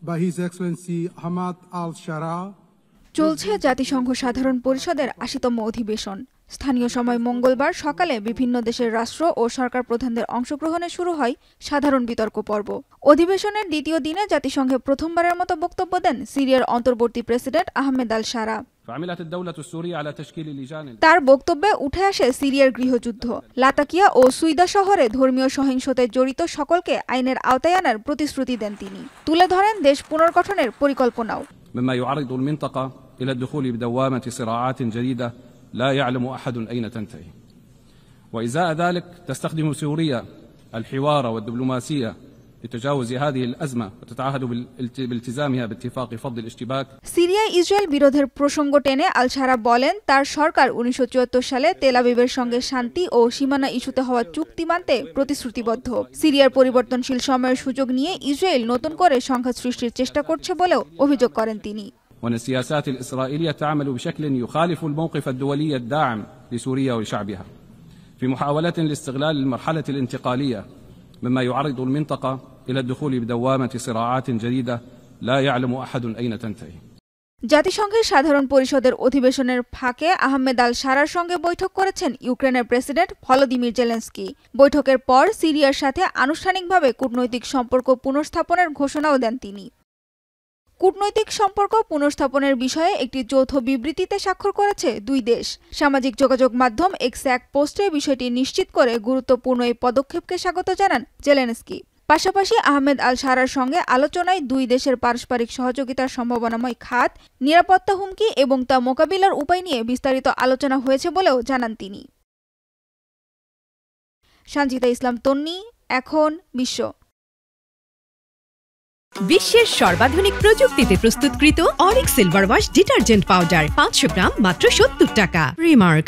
by His Excellency Ahmad al-Shara. চলছে জাতিসংঘ সাধারণ পরিষদের ৮০তম অধিবেশন। স্থানীয় সময় মঙ্গলবার সকালে বিভিন্ন দেশের রাষ্ট্র ও সরকার প্রধানদের অংশগ্রহণে শুরু হয় সাধারণ বিতর্ক পর্ব। অধিবেশনের দ্বিতীয় দিনে জাতিসংঘে প্রথমবারের মতো বক্তব্য দেন সিরিয়ার অন্তর্বর্তী প্রেসিডেন্ট আহমেদ আল-শারা। তার বক্তব্যে উঠে আসে সিরিয়ার গৃহযুদ্ধ, লাতাকিয়া ও সুইদা শহরে ধর্মীয় সহিংসতায় জড়িত সকলকে আইনের আওতায় আনার প্রতিশ্রুতি দেন তিনি। তুলে ধরেন দেশ পুনর্গঠনের পরিকল্পনাও। مما يعرض المنطقة إلى الدخول بدوامة صراعات جديدة لا يعلم أحد أين تنتهي. وإزاء ذلك تستخدم سوريا الحوار والدبلوماسية لتجاوز هذه الأزمة وتتعهد بالتزامها باتفاق فض الاشتباك. সিরিয়া ইসরায়েল বিরোধের প্রসঙ্গ টেনে আল-শারা বলেন, তার সরকার ১৯৭৪ সালে তেল আবিবের সঙ্গে শান্তি ও সীমানা ইস্যুতে হওয়া চুক্তি মানতে প্রতিশ্রুতিবদ্ধ। সিরিয়ার পরিবর্তনশীল সময়ের সুযোগ নিয়ে ইসরায়েল নতুন করে সংঘাত সৃষ্টির চেষ্টা করছে বলেও অভিযোগ করেন তিনি। وأن السياسات الإسرائيلية تعمل بشكل يخالف الموقف الدولي الداعم لسوريا وشعبها في محاولة لاستغلال المرحلة الانتقالية مما يعرض المنطقة إلى الدخول بدوامة صراعات جديدة لا يعلم أحد أين تنتهي. জাতিসংঘের সাধারণ পরিষদের অধিবেশনের ফাঁকে আহমেদ আল-শারার সঙ্গে বৈঠক করেছেন ইউক্রেনের প্রেসিডেন্ট ভলোদিমির জেলেনস্কি। বৈঠকের পর সিরিয়ার সাথে আনুষ্ঠানিকভাবে কূটনৈতিক সম্পর্ক পুনর্স্থাপনের ঘোষণাও দেন তিনি। কূটনৈতিক সম্পর্ক পুনর্স্থাপনের বিষয়ে একটি যৌথ বিবৃতিতে স্বাক্ষর করেছে দুই দেশ। সামাজিক যোগাযোগ মাধ্যম এক্সে এক পোস্টে বিষয়টি নিশ্চিত করে গুরুত্বপূর্ণ এই পদক্ষেপকে স্বাগত জানান জেলেনস্কি। পাশাপাশি আহমেদ আল-শারার সঙ্গে আলোচনায় দুই দেশের পারস্পরিক সহযোগিতার সম্ভাবনাময় খাত, নিরাপত্তা হুমকি এবং তা মোকাবিলার উপায় নিয়ে বিস্তারিত আলোচনা হয়েছে বলেও জানান তিনি। সঞ্জিতা ইসলাম তন্নি, এখন বিশ্ব। বিশ্বের সর্বাধুনিক প্রযুক্তিতে প্রস্তুতকৃত Arik silver wash detergent powder ৫০০ গ্রাম মাত্র ৭০ টাকা। রিমার্ক।